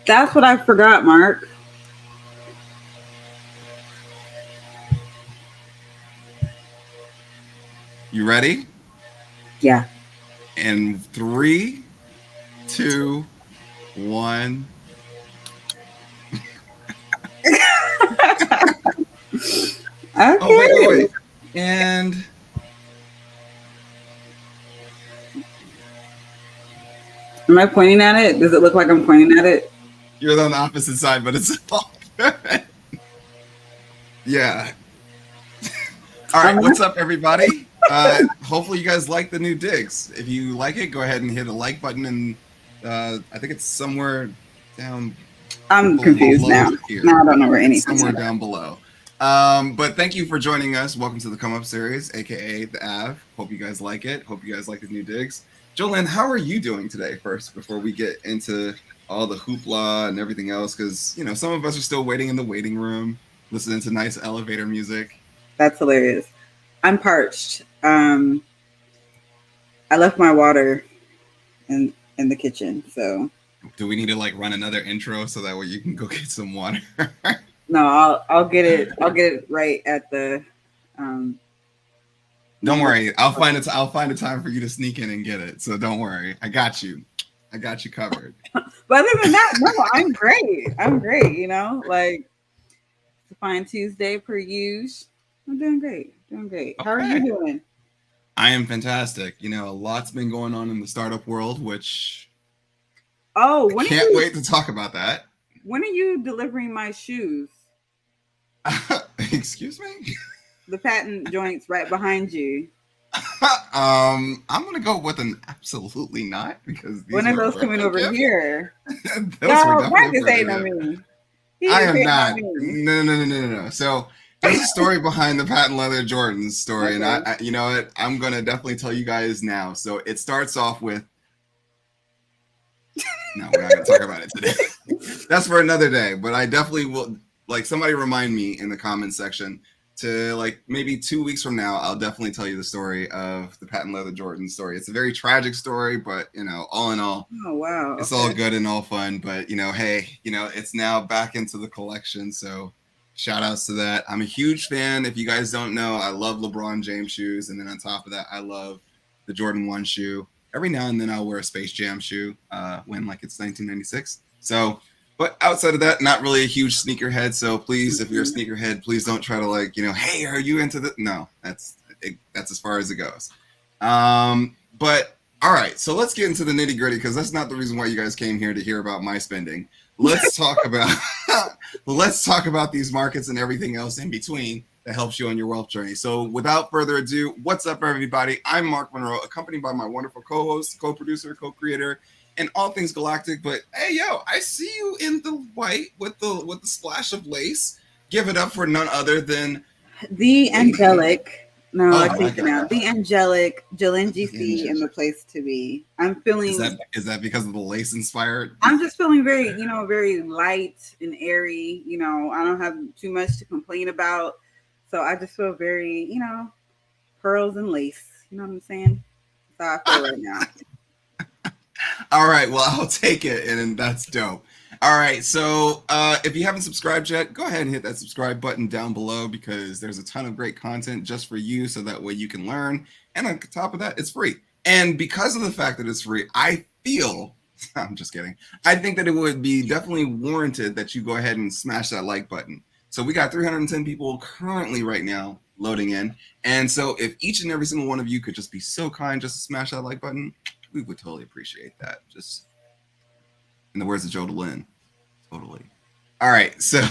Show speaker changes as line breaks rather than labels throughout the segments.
That's what I forgot, Mark.
You ready?
Yeah.
In three, two, one. Oh, wait, wait,
Okay.
wait. And
Am I pointing at it? Does it look like I'm pointing at it?
you're on the opposite side, but it's all good. Yeah. All right.
I'm
What's up, everybody? Hopefully, you guys like the new digs. If you like it, go ahead and hit a like button. And I think it's somewhere down
I'm confused
below
now.
here.
Now I don't know where
It's
anything
somewhere
is.
down below. But thank you for joining us. Welcome to the Come Up series, aka the Av. Hope you guys like it. Hope you guys like the new digs. Jolene, how are you doing today? First, before we get into all the hoopla and everything else, because some of us are still waiting in the waiting room, listening to nice elevator music.
That's hilarious. I'm parched. I left my water in the kitchen, so
Do we need to like run another intro so that way you can go get some water?
no, I'll get it. I'll get it right at the um
Don't
moment.
worry, I'll find it. I'll find a time for you to sneak in and get it. So don't worry, I got you. I got you covered.
But other than that, no, I'm great. I'm great. Like it's a fine Tuesday per use. I'm doing great. Doing great. How are you
Okay,
doing?
I am fantastic. A lot's been going on in the startup world, which
Oh,
I can't wait to talk about that.
when are you delivering my shoes?
Excuse me.
The patent joints right behind you.
I'm gonna go with an absolutely not because
When
these
are
were a
those coming
birthday
over
gift.
here?
Those were
Y'all,
definitely
Mark
a
is
birthday
hating on
gift.
me. He
I
is
am
hating on
not.
me.
No, no, no, no, no, no. So there's a story behind the patent leather Jordans story, and
Okay.
you know what? I'm gonna definitely tell you guys now. So it starts off with. No, we're not gonna talk about it today. That's for another day. But I definitely will. Like somebody remind me in the comments section to like maybe 2 weeks from now. I'll definitely tell you the story of the patent leather Jordan story. It's a very tragic story, but all in all,
Oh wow.
it's all
Okay.
good and all fun. But hey, it's now back into the collection. So shout outs to that. I'm a huge fan. If you guys don't know, I love LeBron James shoes, and then on top of that, I love the Jordan 1 shoe. Every now and then I'll wear a Space Jam shoe when like it's 1996. So, but outside of that, not really a huge sneakerhead. So please, if you're a
Mhm.
sneakerhead, please don't try to like, hey, are you into the? No, that's as far as it goes. But all right, so let's get into the nitty gritty because that's not the reason why you guys came here to hear about my spending. Let's talk about let's talk about these markets and everything else in between that helps you on your wealth journey. So, without further ado, what's up, everybody? I'm Mark Monroe, accompanied by my wonderful co-host, co-producer, co-creator, and all things galactic. But hey, yo, I see you in the white with the splash of lace. Give it up for none other than
The
Lady.
angelic. No, I
Oh my
changed it now.
God,
The angelic Jalen
the
GC
engine.
and the place to be. I'm
Is
feeling.
that because of the lace inspired?
I'm just feeling very, very light and airy. I don't have too much to complain about. So I just feel very, pearls and lace. You know what I'm saying? That's how I feel right now.
All right, well, I'll take it, and that's dope. All right, so if you haven't subscribed yet, go ahead and hit that subscribe button down below because there's a ton of great content just for you, so that way you can learn. And on top of that, it's free. And because of the fact that it's free, I feel, I'm just kidding, I think that it would be definitely warranted that you go ahead and smash that like button. So we got 310 people currently right now loading in. And so if each and every single one of you could just be so kind just to smash that like button, we would totally appreciate that. Just in the words of Joe DeLynn, totally. All right, so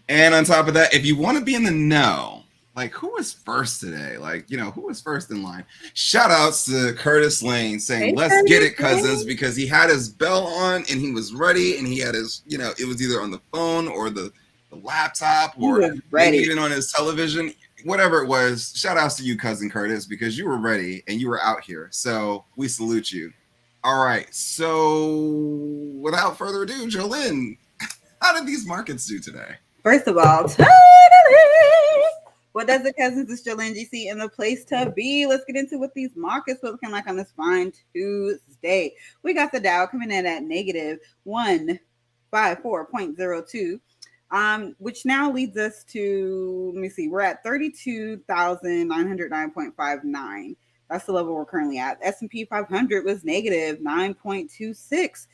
and on top of that, if you want to be in the know, like who was first today? Like, who was first in line? Shout outs to Curtis Lane saying,
Hey,
let's get
Curtis.
it, cousins, because he had his bell on and he was ready and he had his, it was either on the phone or the laptop
He
or
was
maybe
ready.
even on his television. Whatever it was, shout outs to you, cousin Curtis, because you were ready and you were out here. So we salute you. All right. So without further ado, Jolynn, how did these markets do today?
First of all, what does the cousins is still NGC in the place to be? Let's get into what these markets are looking like on this fine Tuesday. We got the Dow coming in at negative 1. 654.02, which now leads us to, let me see, we're at 32,909.59. That's the level we're currently at. S&P 500 was negative 9.26.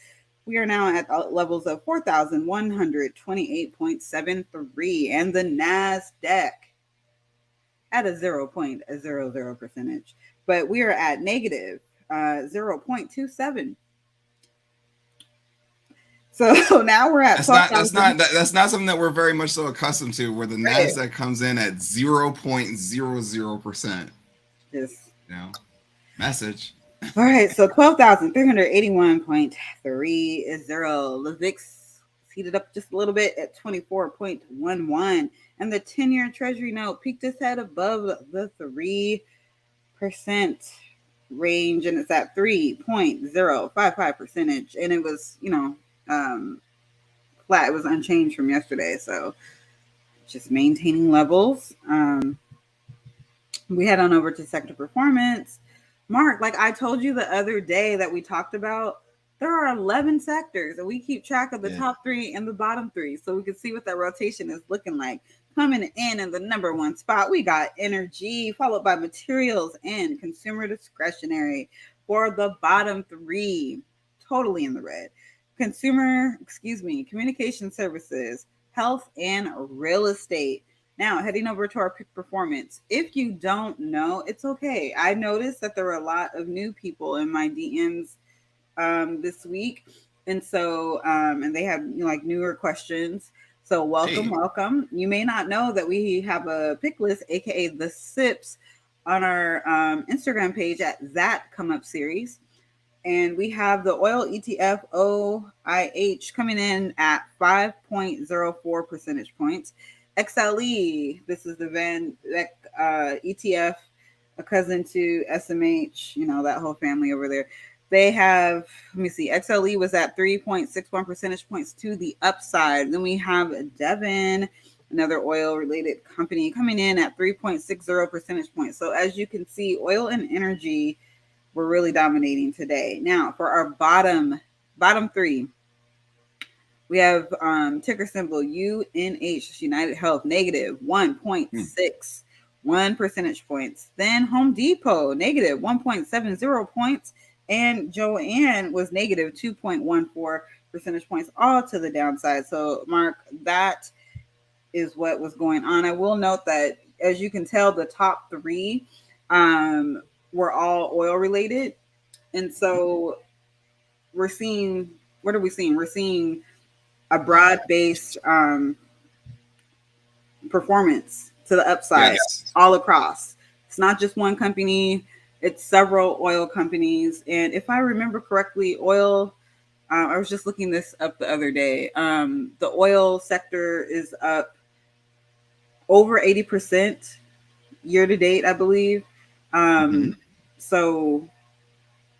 We are now at levels of 4,128.73, and the NASDAQ at a 0.00 percentage, but we are at negative 0.27. So now we're at
That's not
12,000.
that's not something that we're very much so accustomed to, where the
Right.
Nasdaq comes in at 0.00%.
Yes.
You know, message.
All right. So 12,381.3 is zero. The VIX heated up just a little bit at 24.11, and the 10-year Treasury note peaked its head above the 3% range, and it's at 3.055 percentage, and it was, flat. It was unchanged from yesterday, so just maintaining levels. We head on over to sector performance. Mark, like I told you the other day that we talked about, there are 11 sectors, and we keep track of the
Yeah.
top three and the bottom three, so we can see what that rotation is looking like. Coming in the number one spot, we got energy, followed by materials and consumer discretionary. For the bottom three, totally in the red. Communication services, health, and real estate. Now, heading over to our pick performance. If you don't know, it's okay. I noticed that there were a lot of new people in my DMs this week. And so, and they have, like, newer questions. So, welcome,
Hey,
welcome. You may not know that we have a pick list, aka the SIPs, on our Instagram page at that come up series. And we have the oil ETF OIH coming in at 5.04 percentage points. XLE, this is the Van ETF, a cousin to SMH, that whole family over there. They have, let me see, XLE was at 3.61 percentage points to the upside. Then we have Devon, another oil related company, coming in at 3.60 percentage points. So as you can see, oil and energy were really dominating today. Now for our bottom three, we have ticker symbol UNH, United Health, negative
hmm.
1.61 percentage points. Then Home Depot, negative 1.70 points. And Joanne was negative 2.14 percentage points, all to the downside. So, Mark, that is what was going on. I will note that, as you can tell, the top three were all oil related. And so we're seeing, what are we seeing? We're seeing a broad based performance to the upside
Yes.
all across. It's not just one company, it's several oil companies. And if I remember correctly, oil, I was just looking this up the other day. The oil sector is up over 80% year to date, I believe.
Mm-hmm.
So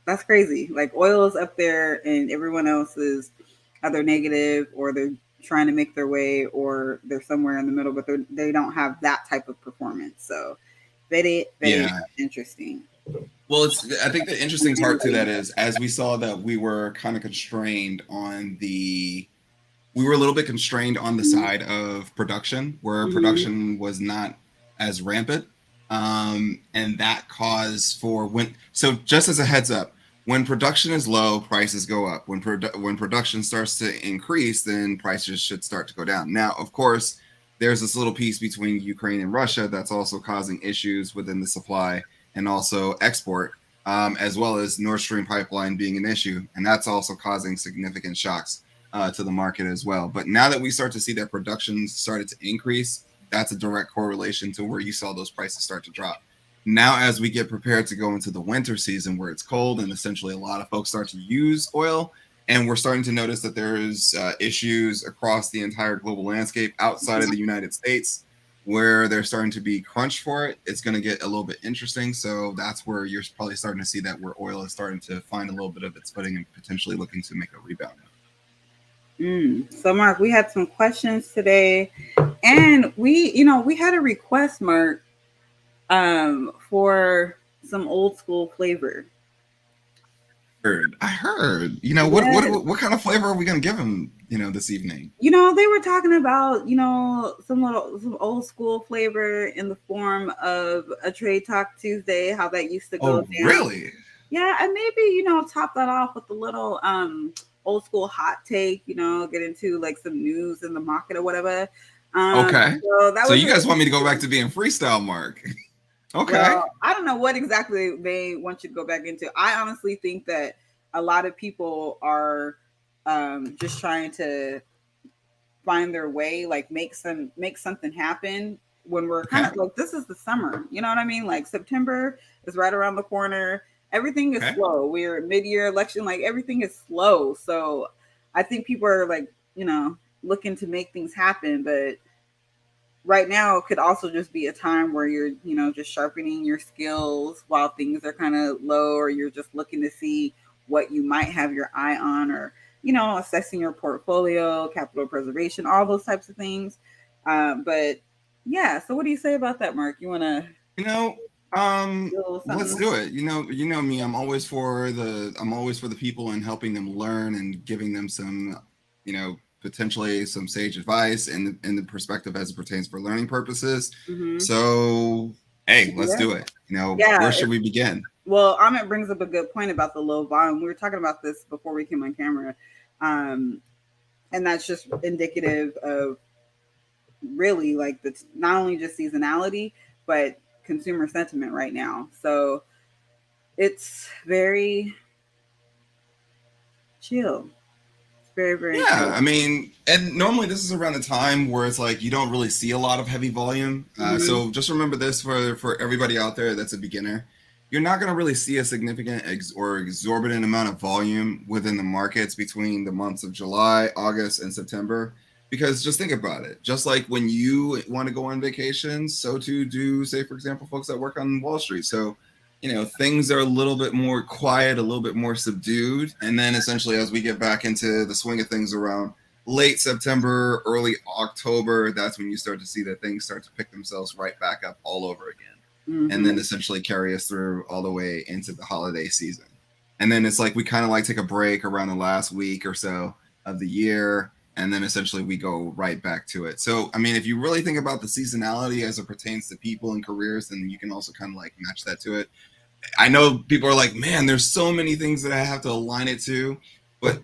that's crazy. Like oil is up there, and everyone else is either negative or they're trying to make their way, or they're somewhere in the middle, but they don't have that type of performance. So very
Yeah.
interesting.
Well, I think the interesting part to that is, as we saw that we were kind of constrained on we were a little bit constrained on the
Mm-hmm.
side of production, where
Mm-hmm.
production was not as rampant. And that caused for so just as a heads up, when production is low, prices go up. When production starts to increase, then prices should start to go down. Now, of course, there's this little piece between Ukraine and Russia that's also causing issues within the supply and also export, as well as Nord Stream pipeline being an issue, and that's also causing significant shocks to the market as well. But now that we start to see that production started to increase, that's a direct correlation to where you saw those prices start to drop. Now, as we get prepared to go into the winter season where it's cold and essentially a lot of folks start to use oil, and we're starting to notice that there's issues across the entire global landscape outside of the United States where they're starting to be crunched for it, it's going to get a little bit interesting. So that's where you're probably starting to see that where oil is starting to find a little bit of its footing and potentially looking to make a rebound.
So, Mark, we had some questions today, and we had a request, Mark, for some old school flavor.
I heard. You know,
Yes.
what kind of flavor are we gonna give him? You know, this evening.
They were talking about, some old school flavor in the form of a Trade Talk Tuesday, how that used to go
Oh,
down.
really?
Yeah, and maybe, top that off with a little old school hot take, get into like some news in the market or whatever.
Okay.
So that
So
was
you guys want me to go back to being freestyle, Mark? Okay.
well, I don't know what exactly they want you to go back into. I honestly think that a lot of people are just trying to find their way, like make something happen when we're kind
Okay.
of like this is the summer. You know what I mean? Like September is right around the corner. Everything is
Okay.
slow. We're mid-year election, like everything is slow. So I think people are like, looking to make things happen, but right now it could also just be a time where you're, just sharpening your skills while things are kind of low, or you're just looking to see what you might have your eye on, or, assessing your portfolio, capital preservation, all those types of things. But yeah, so what do you say about that, Mark? You want to
You know,
do a little
let's
something?
do it. You know me. I'm always for the people and helping them learn and giving them some, you know, potentially some sage advice in the perspective as it pertains for learning purposes.
Mm-hmm.
So, hey, let's
Yeah.
do it. You know,
Yeah.
where should we begin?
Well, Amit brings up a good point about the low volume. We were talking about this before we came on camera. Um, and that's just indicative of really like the not only just seasonality but consumer sentiment right now. So it's very chill. It's very, very
Yeah,
chill.
I mean, and normally this is around the time where it's like you don't really see a lot of heavy volume.
Mm-hmm.
So just remember this for everybody out there that's a beginner. You're not going to really see a significant or exorbitant amount of volume within the markets between the months of July, August, and September. Because just think about it. Just like when you want to go on vacation, so too do, say, for example, folks that work on Wall Street. So things are a little bit more quiet, a little bit more subdued. And then essentially, as we get back into the swing of things around late September, early October, that's when you start to see that things start to pick themselves right back up all over again. And then
Mm-hmm.
essentially carry us through all the way into the holiday season. And then it's like we kind of like take a break around the last week or so of the year. And then essentially we go right back to it. So, I mean, if you really think about the seasonality as it pertains to people and careers, then you can also kind of like match that to it. I know people are like, man, there's so many things that I have to align it to. But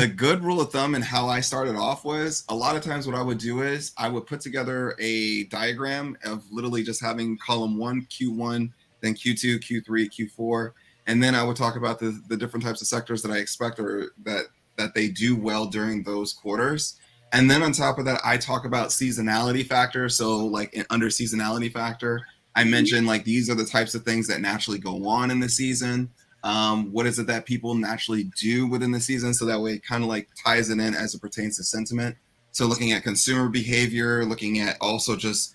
a good rule of thumb and how I started off was a lot of times what I would do is I would put together a diagram of literally just having column one, Q1, then Q2, Q3, Q4. And then I would talk about the different types of sectors that I expect or that they do well during those quarters. And then on top of that, I talk about seasonality factors. So like under seasonality factor, I mentioned like these are the types of things that naturally go on in the season. What is it that people naturally do within the season? So that way it kind of like ties it in as it pertains to sentiment. So looking at consumer behavior, looking at also just,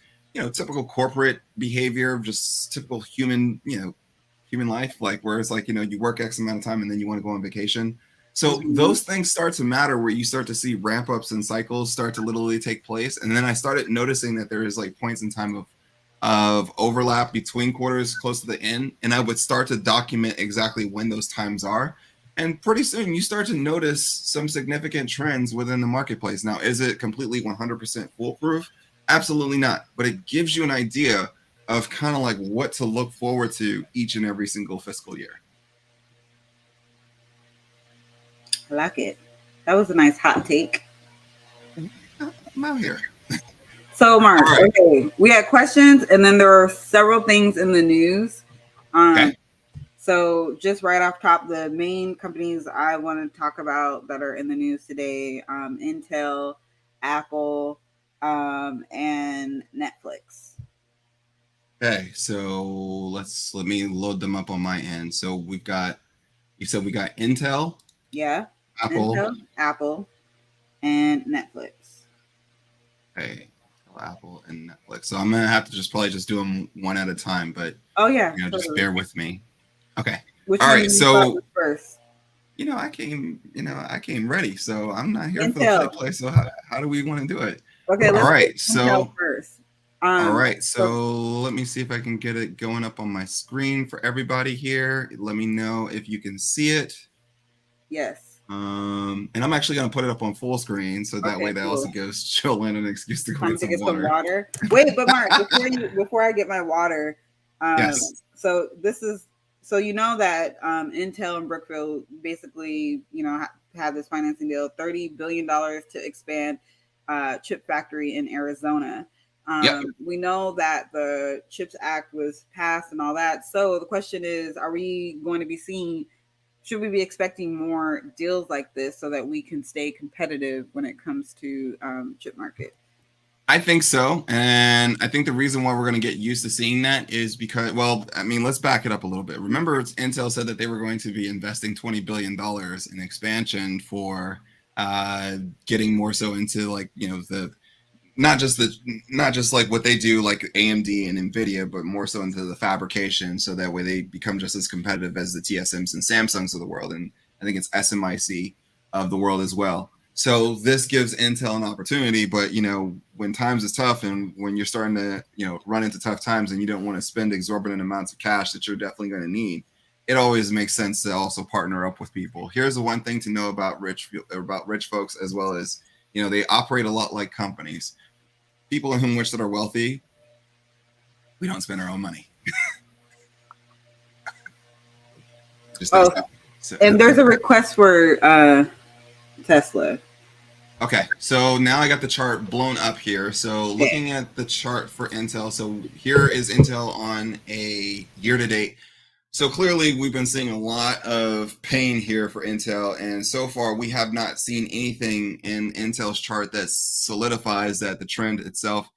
typical corporate behavior, just typical human life, like where it's like, you work X amount of time and then you want to go on vacation. So
Mm-hmm.
those things start to matter where you start to see ramp ups and cycles start to literally take place. And then I started noticing that there is like points in time of overlap between quarters close to the end, and I would start to document exactly when those times are. And pretty soon you start to notice some significant trends within the marketplace. Now, is it completely 100% foolproof? Absolutely not. But it gives you an idea of kind of like what to look forward to each and every single fiscal year.
I like it. That was a nice hot take.
I'm out here.
So,
All
Mark,
right.
okay, we had questions, and then there are several things in the news. Um,
Okay.
so, just right off top, the main companies I want to talk about that are in the news today: Intel, Apple, and Netflix.
Okay. So let me load them up on my end. So you said we got Intel,
Yeah,
Apple.
Intel, Apple, and Netflix.
Okay. Apple and Netflix. So I'm gonna have to just probably just do them one at a time, but
Oh yeah,
just
totally.
bear with me. Okay.
Which
All
one
right.
do you start
So
with first?
I came ready. So I'm not here for the
Intel.
play. So how do we want to do it?
Okay,
All
let's do
right.
Intel
So
first.
All
Um,
right,
so
so let me see if I can get it going up on my screen for everybody here. Let me know if you can see it.
yes.
And I'm actually going to put it up on full screen so that way
Okay,
that also
cool.
gives Jolene an excuse to go
Time
get
to
some
get some
water.
water. Wait, but Mark, before I get my water,
Yes.
so this is so you know that Intel and Brookfield basically have this financing deal, $30 billion to expand chip factory in Arizona.
Yep.
We know that the Chips Act was passed and all that. So the question is, are we going to be seeing? Should we be expecting more deals like this so that we can stay competitive when it comes to chip market?
I think so. And I think the reason why we're going to get used to seeing that is because, well, I mean, let's back it up a little bit. Remember, Intel said that they were going to be investing $20 billion in expansion for getting more so into like, not just the not just like what they do like AMD and Nvidia, but more so into the fabrication, so that way they become just as competitive as the TSMs and Samsungs of the world, and I think it's SMIC of the world as well. So this gives Intel an opportunity, but when times is tough and when you're starting to run into tough times and you don't want to spend exorbitant amounts of cash that you're definitely going to need, it always makes sense to also partner up with people. Here's the one thing to know about rich folks, as well as they operate a lot like companies. People in which that are wealthy, we don't spend our own money. Just as
Oh,
so,
and there's a request for Tesla.
okay, so now I got the chart blown up here. So
Okay.
looking at the chart for Intel, so here is Intel on a year to date. So clearly, we've been seeing a lot of pain here for Intel, and so far we have not seen anything in Intel's chart that solidifies that the trend itself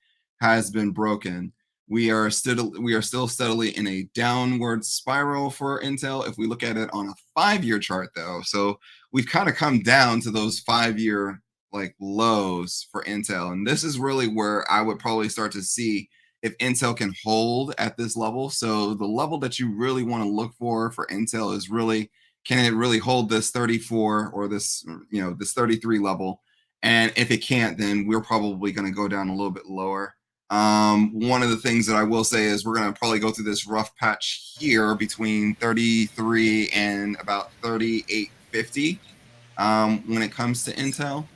has been broken. We are still steadily in a downward spiral for Intel. If we look at it on a 5-year chart, though, so we've kind of come down to those 5-year like lows for Intel, and this is really where I would probably start to see if Intel can hold at this level. So the level that you really want to look for Intel is really, can it really hold this 34 or this 33 level? And if it can't, then we're probably going to go down a little bit lower. One of the things that I will say is we're going to probably go through this rough patch here between 33 and about 38.50 when it comes to Intel.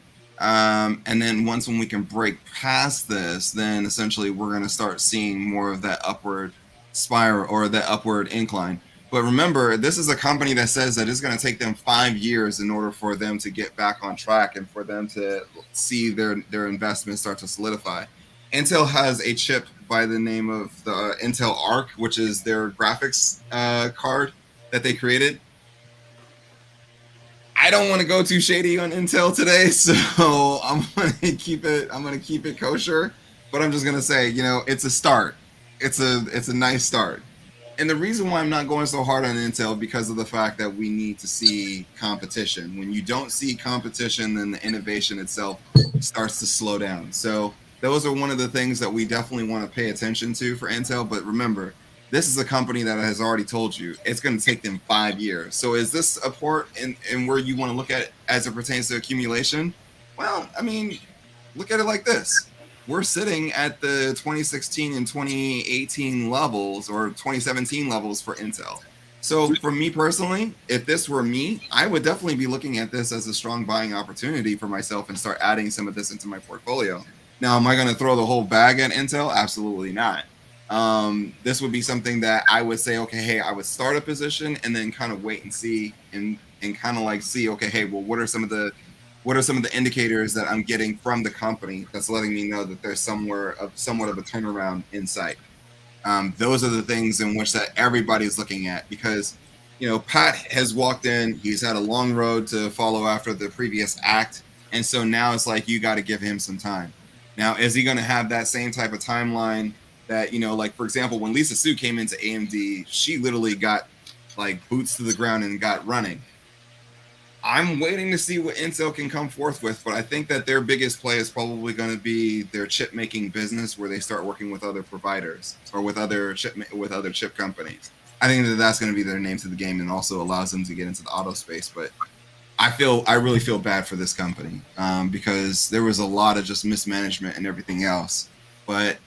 And then when we can break past this, then essentially we're going to start seeing more of that upward spiral or that upward incline. But remember, this is a company that says that it's going to take them 5 years in order for them to get back on track and for them to see their investments start to solidify. Intel has a chip by the name of the Intel Arc, which is their graphics card that they created. I don't want to go too shady on Intel today, so I'm gonna keep it kosher. But I'm just gonna say, it's a start. It's a nice start. And the reason why I'm not going so hard on Intel because of the fact that we need to see competition. When you don't see competition, then the innovation itself starts to slow down. So those are one of the things that we definitely want to pay attention to for Intel. But remember, this is a company that has already told you it's going to take them 5 years. So is this a port in where you want to look at it as it pertains to accumulation? Well, I mean, look at it like this. We're sitting at the 2016 and 2018 levels or 2017 levels for Intel. So for me personally, if this were me, I would definitely be looking at this as a strong buying opportunity for myself and start adding some of this into my portfolio. Now, am I going to throw the whole bag at Intel? Absolutely not. This would be something that I would say, okay, hey, I would start a position and then kind of wait and see and kind of like see, okay, hey, well, what are some of the indicators that I'm getting from the company that's letting me know that there's somewhat of a turnaround in sight? Those are the things in which that everybody's looking at because, Pat has walked in, he's had a long road to follow after the previous act. And so now it's like, you got to give him some time. Now, is he going to have that same type of timeline that, like, for example, when Lisa Su came into AMD, she literally got like boots to the ground and got running. I'm waiting to see what Intel can come forth with, but I think that their biggest play is probably going to be their chip making business, where they start working with other providers or with other chip companies. I think that that's going to be their name to the game, and also allows them to get into the auto space. But I really feel bad for this company because there was a lot of just mismanagement and everything else. But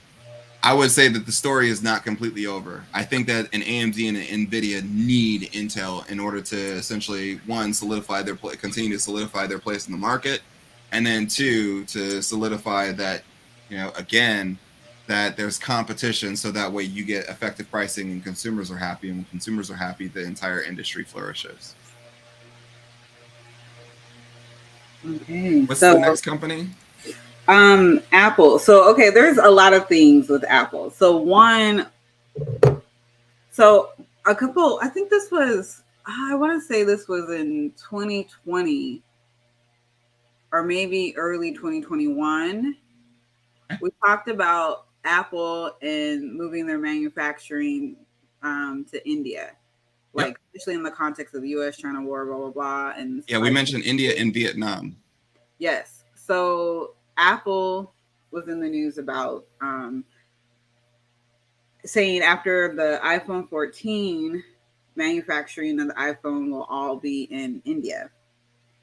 I would say that the story is not completely over. I think that an AMD and an Nvidia need Intel in order to essentially, one, continue to solidify their place in the market, and then two, to solidify that, again, that there's competition, so that way you get effective pricing and consumers are happy, and when consumers are happy, the entire industry flourishes.
Okay,
What's the
so
next company?
Apple. So okay, there's a lot of things with Apple. So a couple. I think this was. I want to say this was in 2020 or maybe early 2021. We talked about Apple and moving their manufacturing to India,
Yep.
like especially in the context of the U.S. China war, blah blah blah, and
Yeah, we
supply chain
mentioned India
issues.
and Vietnam.
Yes. So Apple was in the news about saying after the iPhone 14, manufacturing of the iPhone will all be in India.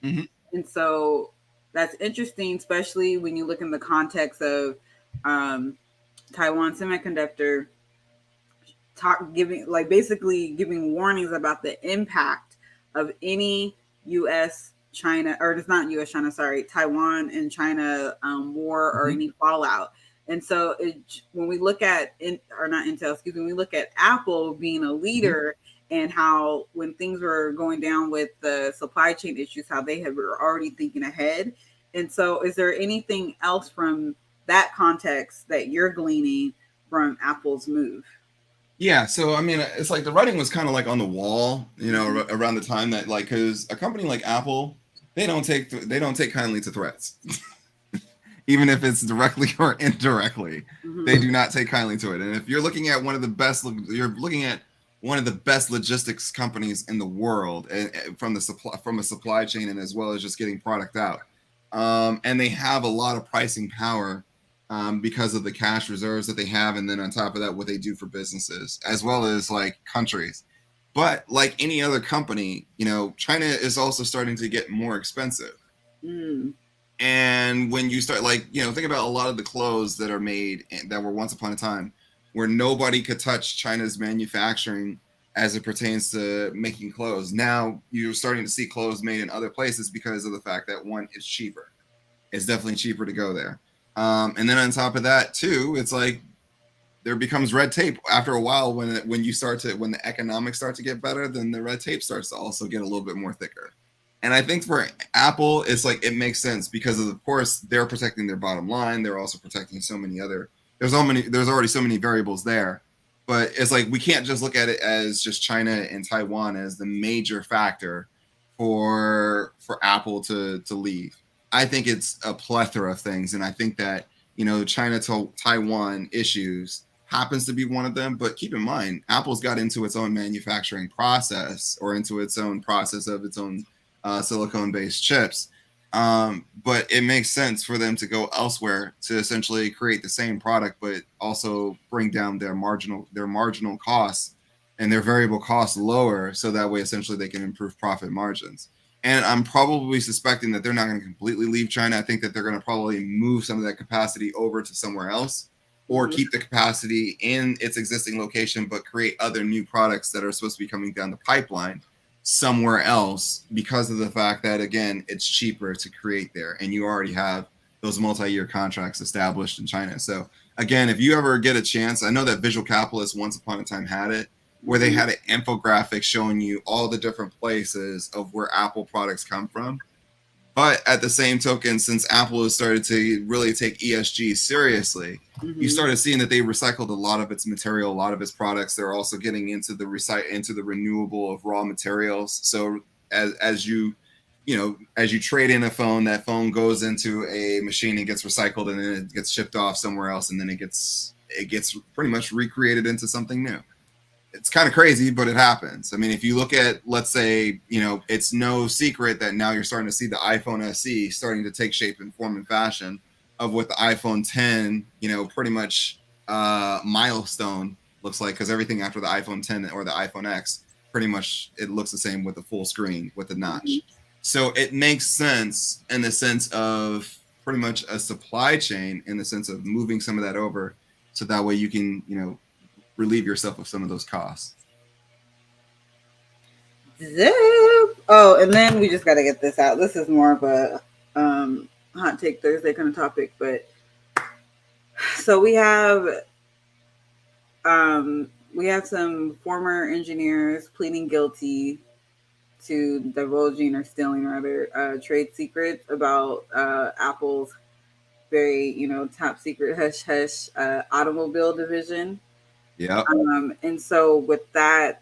Mm-hmm.
And so that's interesting, especially when you look in the context of um, Taiwan Semiconductor giving like basically giving warnings about the impact of any U.S. China, or it's not U.S. China, sorry, Taiwan and China war or
Mm-hmm.
any fallout. And so when we look at or not Intel, excuse me, when we look at Apple being a
Mm-hmm.
leader and how when things were going down with the supply chain issues, how they were already thinking ahead. And so, is there anything else from that context that you're gleaning from Apple's move?
Yeah, so I mean, it's like the writing was kind of like on the wall,
Mm-hmm.
around the time that, like, because a company like Apple, they don't take kindly to threats, even if it's directly or indirectly. They
Mm-hmm.
do not take kindly to it. And if you're looking at one of the best logistics companies in the world, from a supply chain and as well as just getting product out, and they have a lot of pricing power, because of the cash reserves that they have, and then on top of that, what they do for businesses as well as like countries. But like any other company, China is also starting to get more expensive.
Mm-hmm.
And when you start, like, think about a lot of the clothes that are made that were once upon a time where nobody could touch China's manufacturing as it pertains to making clothes. Now you're starting to see clothes made in other places because of the fact that, one, it's cheaper. It's definitely cheaper to go there. And then on top of that, too, it's like there becomes red tape after a while. When the economics start to get better, then the red tape starts to also get a little bit more thicker. And I think for Apple, it's like it makes sense because of course they're protecting their bottom line. They're also protecting so many other. There's already so many variables there, but it's like we can't just look at it as just China and Taiwan as the major factor for Apple to leave. I think it's a plethora of things, and I think that China to Taiwan issues happens to be one of them. But keep in mind, Apple's got into its own manufacturing process, or into its own process of its own silicone-based chips. But it makes sense for them to go elsewhere to essentially create the same product, but also bring down their marginal costs and their variable costs lower, so that way essentially they can improve profit margins. And I'm probably suspecting that they're not going to completely leave China. I think that they're going to probably move some of that capacity over to somewhere else, or
Mm-hmm.
keep the capacity in its existing location, but create other new products that are supposed to be coming down the pipeline somewhere else, because of the fact that, again, it's cheaper to create there. And you already have those multi-year contracts established in China. So, again, if you ever get a chance, I know that Visual Capitalist once upon a time had it, where they
Mm-hmm.
had an infographic showing you all the different places of where Apple products come from. But at the same token, since Apple has started to really take ESG seriously, you
Mm-hmm.
started seeing that they recycled a lot of its material, a lot of its products. They're also getting into the renewable of raw materials. So as you trade in a phone, that phone goes into a machine and gets recycled, and then it gets shipped off somewhere else, and then it gets pretty much recreated into something new. It's kind of crazy, but it happens. I mean, if you look at, let's say, it's no secret that now you're starting to see the iPhone SE starting to take shape and form and fashion of what the iPhone 10, pretty much milestone looks like, because everything after the iPhone 10 or the iPhone X, pretty much it looks the same with the full screen with the
Mm-hmm.
notch. So it makes sense in the sense of pretty much a supply chain, in the sense of moving some of that over, so that way you can, relieve yourself of some of those costs.
Zip. Oh, and then we just got to get this out. This is more of a hot take Thursday kind of topic, but so we have some former engineers pleading guilty to divulging or stealing rather trade secrets about Apple's very top secret hush hush automobile division.
Yep.
And so with that,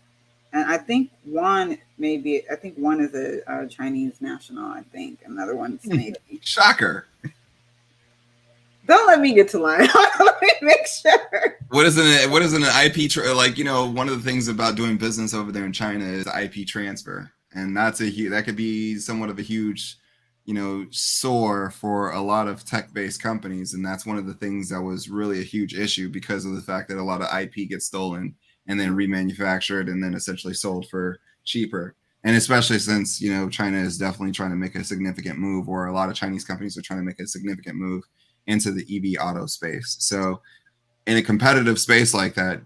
and I think one is a Chinese national. I think another one's maybe.
Shocker.
Don't let me get to line. Let me make sure.
What is an IP like? One of the things about doing business over there in China is IP transfer, and that could be somewhat of a huge, sore for a lot of tech-based companies, and that's one of the things that was really a huge issue because of the fact that a lot of IP gets stolen and then remanufactured and then essentially sold for cheaper. And especially since China is definitely trying to make a significant move, or a lot of Chinese companies are trying to make a significant move into the EV auto space. So in a competitive space like that,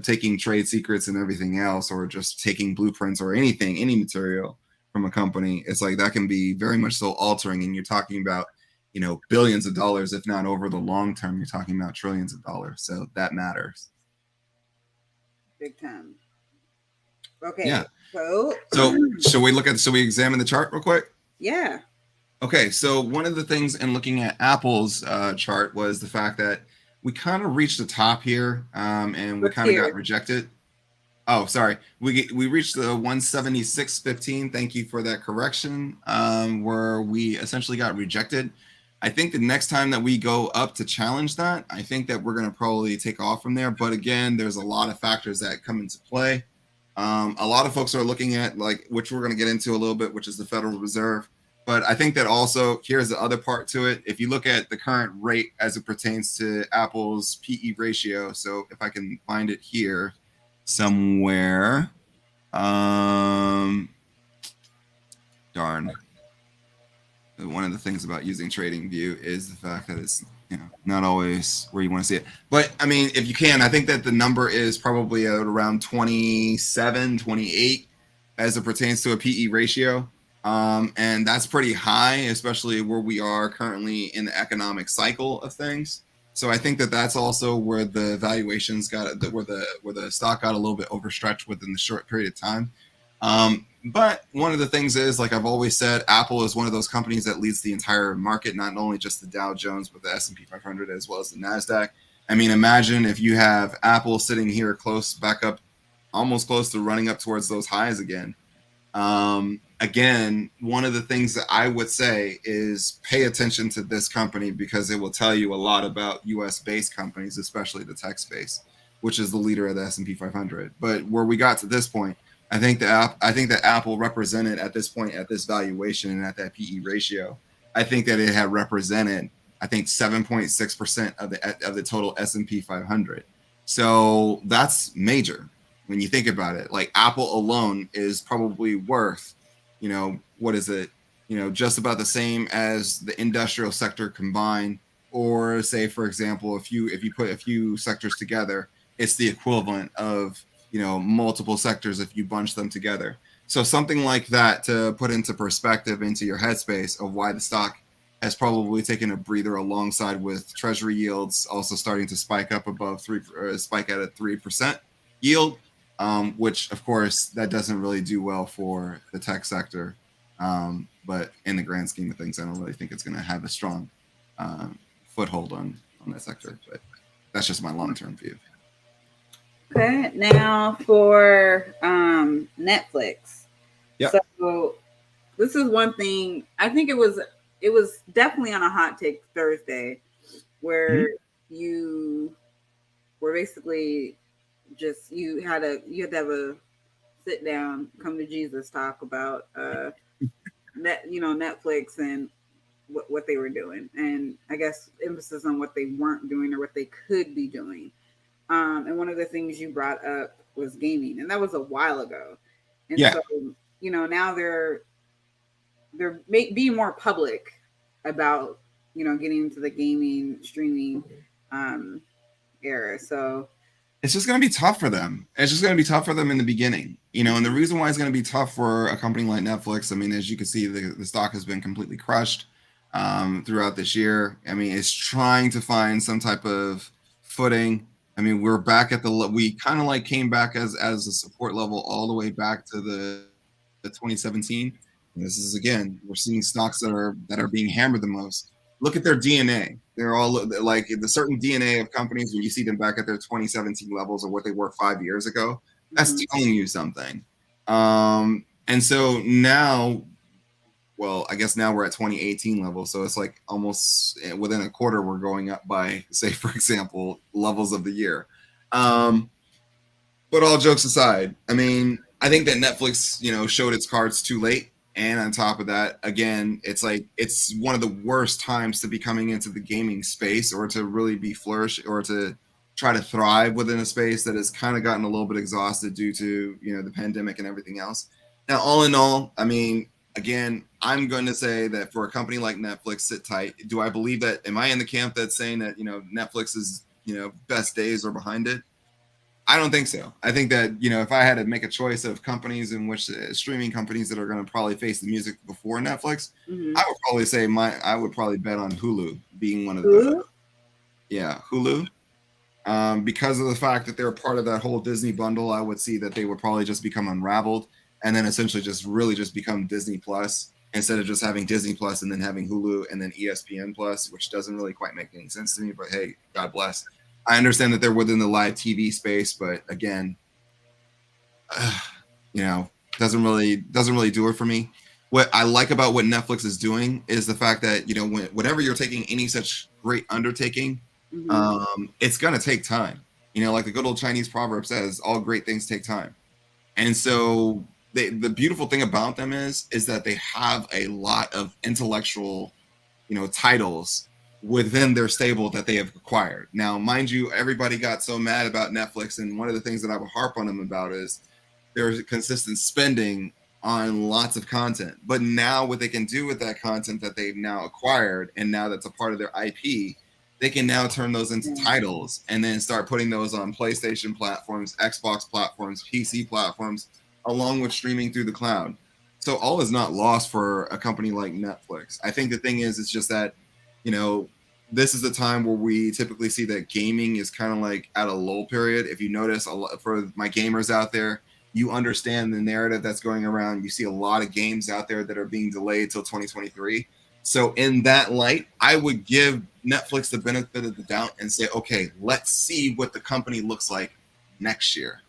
taking trade secrets and everything else, or just taking blueprints or anything, any material from a company, it's like that can be very much so altering. And you're talking about, billions of dollars, if not over the long term, you're talking about trillions of dollars. So that matters.
Big time.
Yeah.
Okay, so
So should we examine the chart real quick?
yeah,
Okay, so one of the things in looking at Apple's chart was the fact that we kind of reached the top here, and we
let's
kind of got
hear.
rejected. Oh, sorry, we reached the 176.15. Thank you for that correction. Where we essentially got rejected. I think the next time that we go up to challenge that, I think that we're going to probably take off from there. But again, there's a lot of factors that come into play. A lot of folks are looking at, like, which we're going to get into a little bit, which is the Federal Reserve. But I think that also here's the other part to it. If you look at the current rate as it pertains to Apple's PE ratio, so if I can find it here somewhere, darn. One of the things about using TradingView is the fact that it's not always where you want to see it. But I mean, if you can, I think that the number is probably at around 27, 28 as it pertains to a PE ratio. And that's pretty high, especially where we are currently in the economic cycle of things. So I think that that's also where the valuations where the stock got a little bit overstretched within the short period of time. But one of the things is, like I've always said, Apple is one of those companies that leads the entire market, not only just the Dow Jones, but the S&P 500 as well as the NASDAQ. I mean, imagine if you have Apple sitting here back up, almost close to running up towards those highs again. Again, one of the things that I would say is pay attention to this company because it will tell you a lot about U.S.-based companies, especially the tech space, which is the leader of the S&P 500. But where we got to this point, I think that Apple represented at this point, at this valuation and at that PE ratio, I think that it had represented, I think 7.6% of the total S&P 500. So that's major when you think about it. Like Apple alone is probably worth, what is it? Just about the same as the industrial sector combined, or say, for example, if you put a few sectors together, it's the equivalent of multiple sectors if you bunch them together. So something like that to put into perspective into your headspace of why the stock has probably taken a breather, alongside with Treasury yields also starting to spike up above spike at a 3% yield, which of course that doesn't really do well for the tech sector. But in the grand scheme of things, I don't really think it's going to have a strong foothold on that sector. But that's just my long-term view.
Okay, now for Netflix.
Yep.
So this is one thing. I think it was definitely on a hot take Thursday, where you were basically just you had to have a sit down, come to Jesus talk about Netflix and what they were doing, and I guess emphasis on what they weren't doing or what they could be doing. And one of the things you brought up was gaming, and that was a while ago. And
Yeah.
so, now they're being more public about getting into the gaming streaming um, era. So
it's just going to be tough for them. It's just going to be tough for them in the beginning, you know. And the
mhm,
reason why it's going to be tough for a company like Netflix, I mean, as you can see, the stock has been completely crushed throughout this year. I mean, it's trying to find some type of footing. I mean, we're back at we kind of like came back as a support level all the way back to the 2017. And this is again, we're seeing stocks that are being hammered the most. Look at their DNA. They're all like the certain DNA of companies when you see them back at their 2017 levels or what they were 5 years ago. That's
mhm,
telling you something. And so now, well, I guess now we're at 2018 level. So it's like almost within a quarter, we're going up by, say, for example, levels of the year. Um, but all jokes aside, I mean, I think that Netflix, you know, showed its cards too late. And on top of that, again, it's like it's one of the worst times to be coming into the gaming space or to really be flourish or to try to thrive within a space that has kind of gotten a little bit exhausted due to, you know, the pandemic and everything else. Now, all in all, I mean, again, I'm going to say that for a company like Netflix, sit tight. Do I believe that? Am I in the camp that's saying that, you know, Netflix's, you know, best days are behind it? I don't think so. I think that, you know, if I had to make a choice of companies in which streaming companies that are going to probably face the music before Netflix,
mhm.
I would probably say I would probably bet on Hulu being one of the,
Who?
yeah, Hulu. Because of the fact that they're a part of that whole Disney bundle, I would see that they would probably just become unraveled and then essentially just really just become Disney Plus instead of just having Disney Plus and then having Hulu and then ESPN Plus, which doesn't really quite make any sense to me. But hey, God bless. I understand that they're within the live TV space, but again, you know, doesn't really do it for me. What I like about what Netflix is doing is the fact that, you know, whenever you're taking any such great undertaking,
Mhm.
it's gonna take time. You know, like the good old Chinese proverb says, all great things take time. And so the beautiful thing about them is that they have a lot of intellectual, you know, titles within their stable that they have acquired. Now, mind you, everybody got so mad about Netflix, and one of the things that I would harp on them about is there's consistent spending on lots of content. But now what they can do with that content that they've now acquired and now that's a part of their IP, they can now turn those into
Yeah.
titles and then start putting those on PlayStation platforms, Xbox platforms, PC platforms, along with streaming through the cloud. So all is not lost for a company like Netflix. I think the thing is, it's just that, you know, this is the time where we typically see that gaming is kind of like at a lull period. If you notice, a lot, for my gamers out there, you understand the narrative that's going around. You see a lot of games out there that are being delayed till 2023. So in that light, I would give Netflix the benefit of the doubt and say, okay, let's see what the company looks like next year.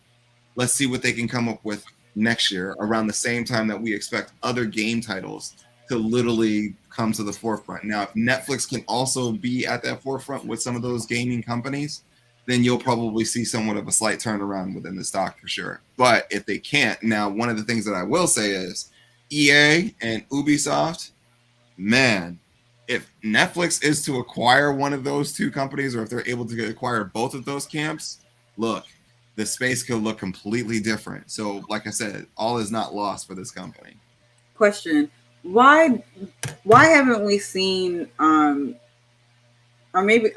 Let's see what they can come up with next year around the same time that we expect other game titles to literally come to the forefront. Now, if Netflix can also be at that forefront with some of those gaming companies, then you'll probably see somewhat of a slight turnaround within the stock for sure. But if they can't, now one of the things that I will say is EA and Ubisoft, man, if Netflix is to acquire one of those two companies, or if they're able to acquire both of those camps, look, the space could look completely different. So, like I said, all is not lost for this company.
Question: Why haven't we seen or maybe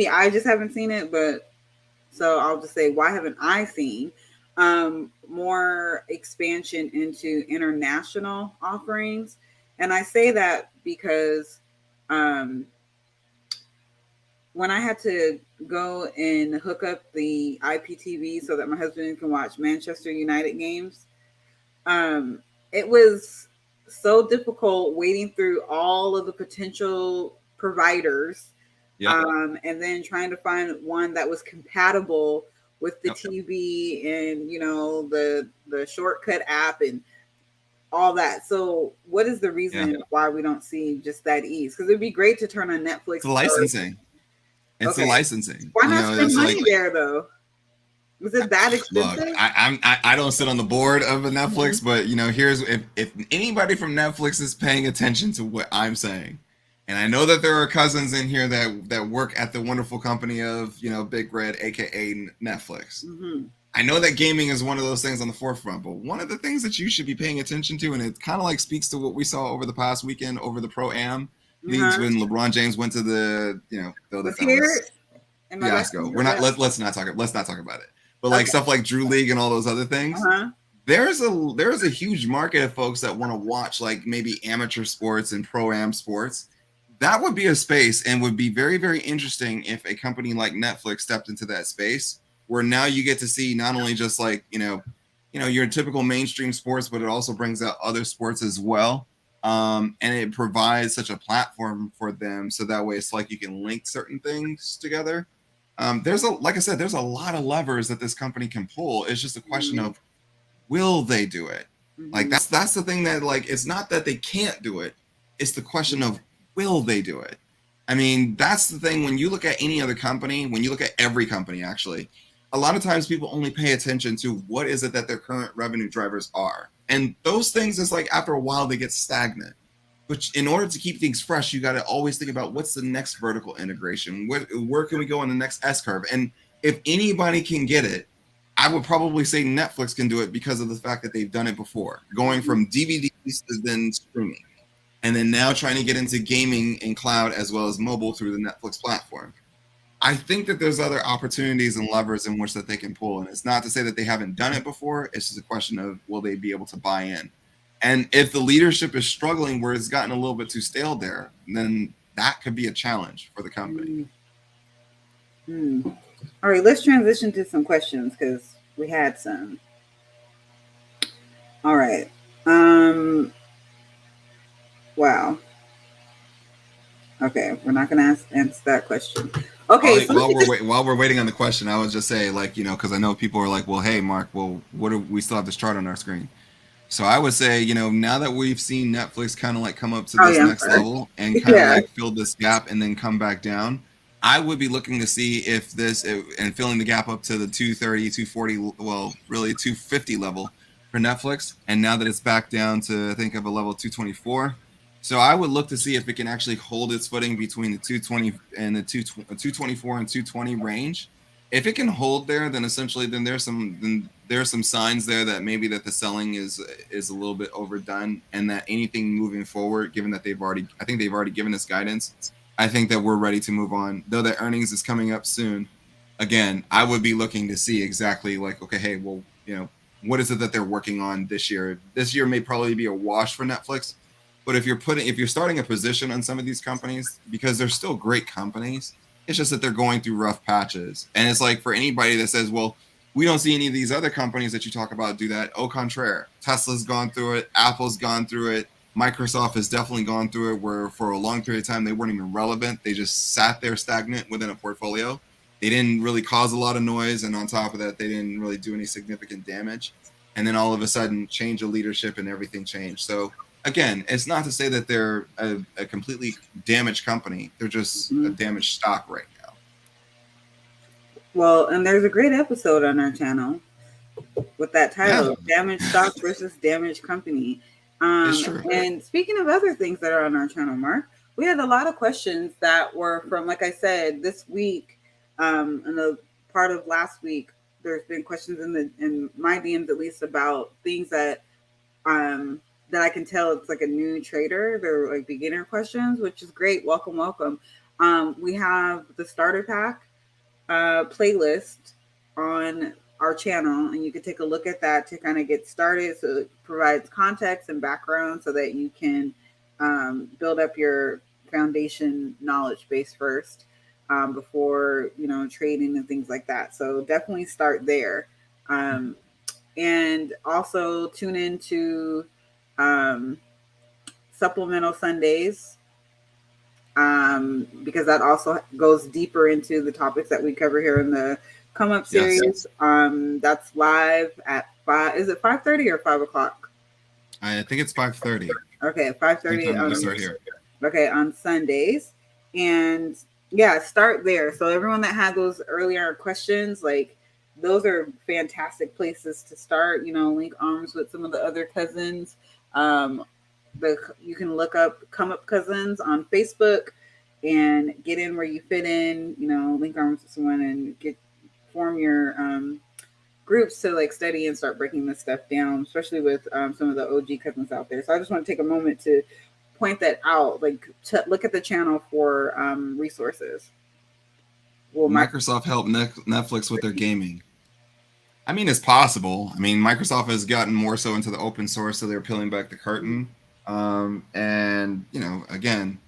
I just haven't seen it, but so I'll just say why haven't I seen more expansion into international offerings? And I say that because um, when I had to go and hook up the IPTV so that my husband can watch Manchester United games, um, it was so difficult waiting through all of the potential providers,
Yep.
and then trying to find one that was compatible with the
Yep.
TV and the shortcut app and all that. So, what is the
Yeah.
reason why we don't see just that ease? Because it'd be great to turn on
It's
Netflix
the
first.
licensing. It's the
Okay,
licensing.
why
You
not
know,
spend
it's like,
money there though? Was it that
look,
expensive?
I don't sit on the board of a
Mhm.
Netflix, but you know, here's if anybody from Netflix is paying attention to what I'm saying, and I know that there are cousins in here that work at the wonderful company of, you know, Big Red, aka Netflix.
Mhm.
I know that gaming is one of those things on the forefront, but one of the things that you should be paying attention to, and it kind of like speaks to what we saw over the past weekend over the Pro Am leagues
Uh-huh.
when LeBron James went to the, you know, though
Was
that was
here Am I back
fiasco.
on
We're
or
not
back?
let's not talk about it. But like
Okay.
stuff like Drew League and all those other things,
Uh-huh.
there's a huge market of folks that want to watch like maybe amateur sports and pro-am sports. That would be a space and would be very, very interesting if a company like Netflix stepped into that space where now you get to see not only just like, your typical mainstream sports, but it also brings out other sports as well. And it provides such a platform for them. So that way it's like you can link certain things together. Like I said, there's a lot of levers that this company can pull. It's just a question
Mm-hmm.
of will they do it? Like
Mm-hmm.
that's the thing that like it's not that they can't do it. It's the question of will they do it? I mean, that's the thing when you look at any other company, when you look at every company actually, a lot of times people only pay attention to what is it that their current revenue drivers are. And those things is like after a while they get stagnant. But in order to keep things fresh, you got to always think about what's the next vertical integration. Where can we go on the next S curve? And if anybody can get it, I would probably say Netflix can do it because of the fact that they've done it before, going
Mm-hmm.
from DVDs to then streaming, and then now trying to get into gaming and cloud as well as mobile through the Netflix platform. I think that there's other opportunities and levers in which that they can pull, and it's not to say that they haven't done it before. It's just a question of will they be able to buy in, and if the leadership is struggling where it's gotten a little bit too stale there, then that could be a challenge for the company.
Mm-hmm. All right, let's transition to some questions because we had some. All right. Um. Wow. Okay, we're not gonna answer that question. Okay, so let me just.
While we're waiting on the question, I would just say like because I know people are like, well, hey, Mark, well, what do we still have this chart on our screen? So I would say, now that we've seen Netflix kind of like come up to
Oh
this
yeah, I'm
next
sorry.
level and kind of
Yeah.
like fill this gap and then come back down, I would be looking to see if and filling the gap up to the 230, 240, well, really 250 level for Netflix. And now that it's back down to, I think, of a level 224. So I would look to see if it can actually hold its footing between the 220 and the 224 and 220 range. If it can hold there, then essentially there's some signs there that maybe that the selling is a little bit overdone, and that anything moving forward, given that I think they've already given us guidance, I think that we're ready to move on. Though the earnings is coming up soon, again, I would be looking to see exactly like, okay, hey, well, what is it that they're working on this year? This year may probably be a wash for Netflix, but if you're starting a position on some of these companies, because they're still great companies, it's just that they're going through rough patches. And it's like for anybody that says, well, we don't see any of these other companies that you talk about do that. Au contraire, Tesla's gone through it, Apple's gone through it, Microsoft has definitely gone through it, where for a long period of time they weren't even relevant. They just sat there stagnant within a portfolio. They didn't really cause a lot of noise, and on top of that, they didn't really do any significant damage. And then all of a sudden, change of leadership and everything changed. So again, it's not to say that they're a completely damaged company. They're just a
Mhm.
damaged stock right now.
Well, and there's a great episode on our channel with that
Yeah,
title, "Damaged Stock versus Damaged Company."
it's true.
And speaking of other things that are on our channel, Mark, we had a lot of questions that were from, like I said, this week, and the part of last week. There's been questions in my DMs at least about things um that I can tell it's like a new trader. They're like beginner questions, which is great. Welcome, welcome. We have the starter pack playlist on our channel, and you can take a look at that to kind of get started. So it provides context and background so that you can build up your foundation knowledge base first before trading and things like that. So definitely start there. Um, and also tune into um, supplemental Sundays because that also goes deeper into the topics that we cover here in the Come Up
Yes.
series. That's live at 5. Is it 5:30 or 5 o'clock?
I think it's 5:30.
Okay, at 5:30
Same time
on
that we start here.
okay on Sundays, and yeah, start there. So everyone that had those earlier questions, like those are fantastic places to start. Link arms with some of the other cousins. Um, you can look up Come Up Cousins on Facebook and get in where you fit in. Link arms with someone and form your groups to like study and start breaking this stuff down, especially with some of the OG cousins out there. So I just want to take a moment to point that out, like to look at the channel for resources. Will
Microsoft help Netflix with their gaming? I mean, it's possible. I mean, Microsoft has gotten more so into the open source, so they're peeling back the curtain. And again,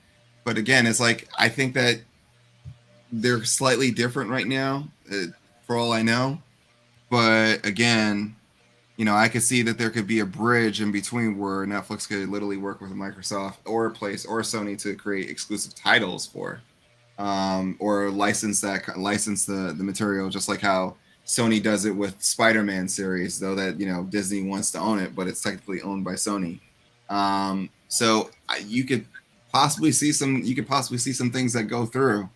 but again, it's like I think that they're slightly different right now, for all I know. But again, I could see that there could be a bridge in between where Netflix could literally work with Microsoft or a place or Sony to create exclusive titles for, or license the material, just like how Sony does it with Spider-Man series, though that Disney wants to own it, but it's technically owned by Sony. So you could possibly see some things that go through.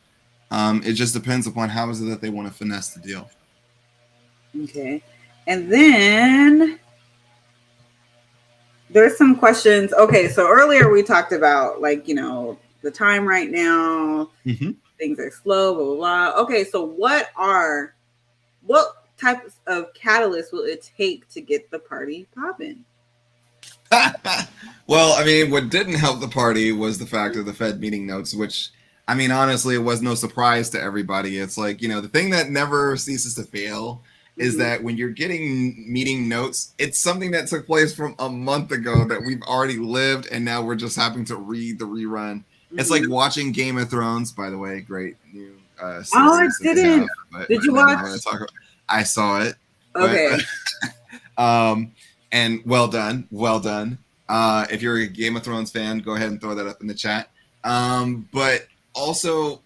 It just depends upon how is it that they want to finesse the deal.
Okay. And then there's some questions. Okay, so earlier we talked about the time right now, things are slow, blah, blah, blah. Okay, so what types of catalyst will it take to get the party popping?
Well, I mean, what didn't help the party was the fact of the Fed meeting notes, which, I mean, honestly, it was no surprise to everybody. It's like, the thing that never ceases to fail is that when you're getting meeting notes, it's something that took place from a month ago that we've already lived, and now we're just having to read the rerun. It's like watching Game of Thrones, by the way, great new series.
Oh, I didn't. Did you watch?
I saw it.
Okay.
And well done. If you're a Game of Thrones fan, go ahead and throw that up in the chat. But also,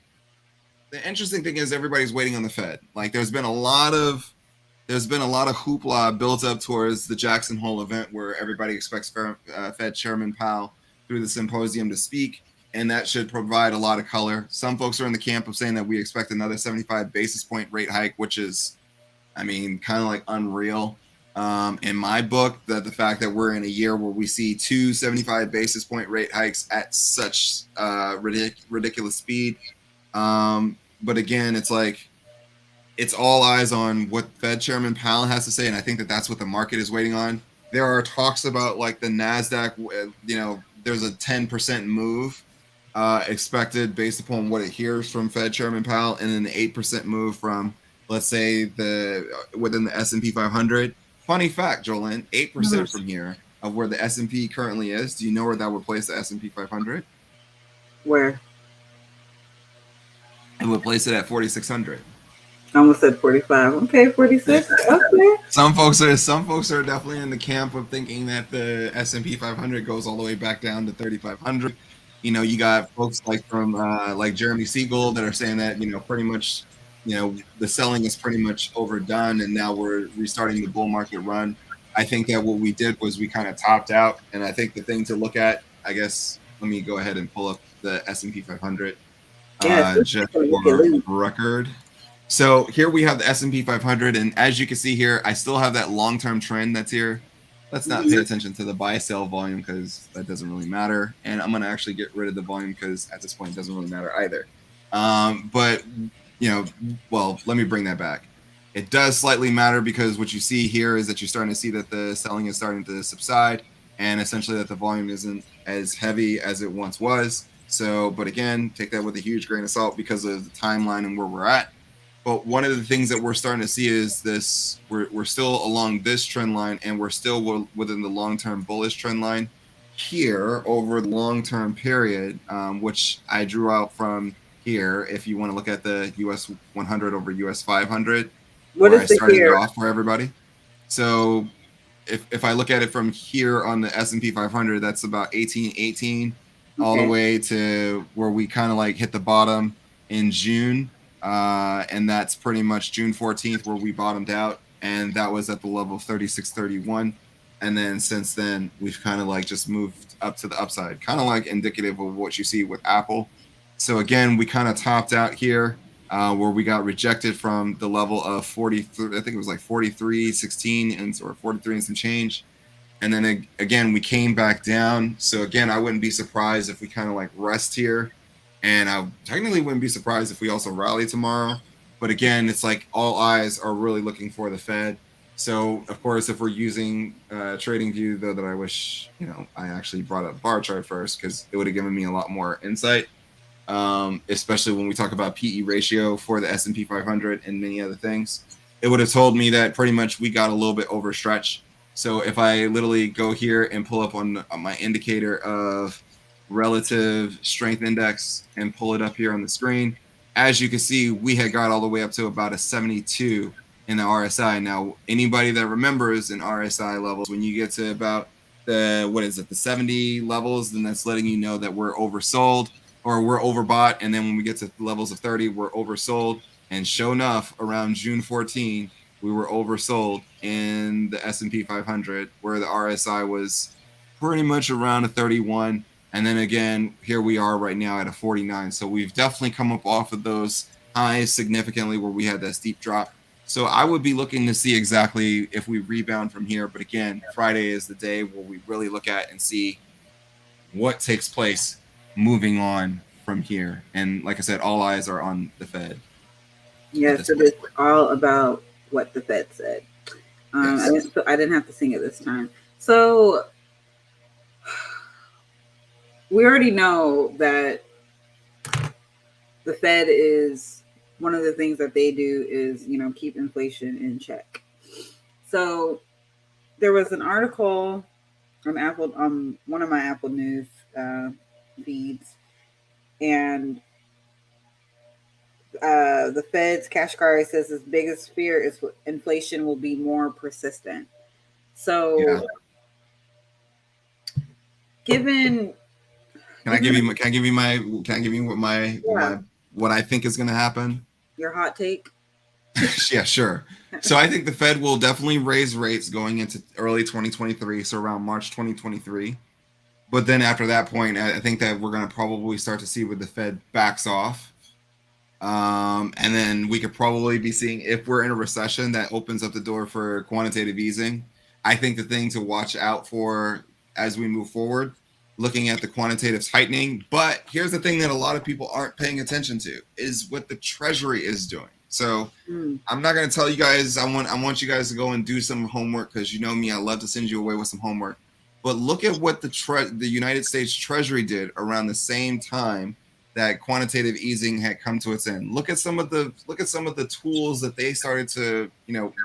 the interesting thing is everybody's waiting on the Fed. Like, there's been a lot of hoopla built up towards the Jackson Hole event, where everybody expects Fed Chairman Powell through the symposium to speak, and that should provide a lot of color. Some folks are in the camp of saying that we expect another 75 basis point rate hike, which is, I mean, kind of like unreal. In my book, that the fact that we're in a year where we see 275 basis point rate hikes at such ridiculous speed. But again, it's like, it's all eyes on what Fed Chairman Powell has to say, and I think that that's what the market is waiting on. There are talks about like the NASDAQ, there's a 10% move expected based upon what it hears from Fed Chairman Powell, and then an 8% move from, let's say, within the S&P 500. Funny fact, Jolene, 8% from here of where the S&P currently is. Do you know where that would place the S&P 500?
Where?
It would place it at 4,600.
I almost said 45. Okay, 46. Okay.
Some folks are definitely in the camp of thinking that the S&P 500 goes all the way back down to 3,500. You got folks like from like Jeremy Siegel that are saying that pretty much the selling is pretty much overdone, and now we're restarting the bull market run. I think that what we did was we kind of topped out, and I think the thing to look at, I guess, let me go ahead and pull up the S&P 500 just for record. So here we have the S&P 500, and as you can see here, I still have that long-term trend that's here. Let's not pay attention to the buy-sell volume because that doesn't really matter, and I'm going to actually get rid of the volume because at this point it doesn't really matter either. But well, let me bring that back. It does slightly matter because what you see here is that you're starting to see that the selling is starting to subside, and essentially that the volume isn't as heavy as it once was. So, but again, take that with a huge grain of salt because of the timeline and where we're at. But one of the things that we're starting to see is this: we're still along this trend line, and we're still within the long-term bullish trend line here over the long-term period, which I drew out from here. If you want to look at the US 100 over US 500,
what is I started
it off for everybody. So if I look at it from here on the S&P 500, that's about 1818 all the way to where we kind of like hit the bottom in June. And that's pretty much June 14th where we bottomed out, and that was at the level of 36.31. And then since then, we've kind of like just moved up to the upside, kind of like indicative of what you see with Apple. So again, we kind of topped out here where we got rejected from the level of 43. I think it was like 43.16 or 43 and some change. And then again, we came back down. So again, I wouldn't be surprised if we kind of like rest here. And I technically wouldn't be surprised if we also rally tomorrow. But again, it's like all eyes are really looking for the Fed. So, of course, if we're using TradingView, though, that I wish, I actually brought up bar chart first because it would have given me a lot more insight. especially when we talk about PE ratio for the S&P 500 and many other things. It would have told me that pretty much we got a little bit overstretched. So if I literally go here and pull up on my indicator of relative strength index and pull it up here on the screen, as you can see, we had got all the way up to about a 72 in the RSI. Now, anybody that remembers in RSI levels, when you get to about the 70 levels, then that's letting you know that we're oversold or we're overbought. And then when we get to levels of 30, we're oversold. And sure enough, around June 14, we were oversold in the S&P 500, where the RSI was pretty much around a 31. And then again, here we are right now at a 49. So we've definitely come up off of those highs significantly where we had that steep drop. So I would be looking to see exactly if we rebound from here. But again, Friday is the day where we really look at and see what takes place moving on from here. And like I said, all eyes are on the Fed.
Yes, it is all about what the Fed said.
Yes.
I didn't have to sing it this time. So we already know that the Fed is one of the things that they do is, keep inflation in check. So there was an article on Apple, one of my Apple News feeds, and the Fed's Kashkari says his biggest fear is inflation will be more persistent. So,
Yeah.
given,
Can I give you what I think is going to happen?
Your hot take?
Yeah, sure. So I think the Fed will definitely raise rates going into early 2023, so around March 2023. But then after that point, I think that we're going to probably start to see where the Fed backs off. And then we could probably be seeing, if we're in a recession, that opens up the door for quantitative easing. I think the thing to watch out for as we move forward, looking at the quantitative tightening. But here's the thing that a lot of people aren't paying attention to is what the Treasury is doing. So I'm not going to tell you guys. I want you guys to go and do some homework, because you know me, I love to send you away with some homework. But look at what the United States Treasury did around the same time that quantitative easing had come to its end. Look at some of the tools that they started to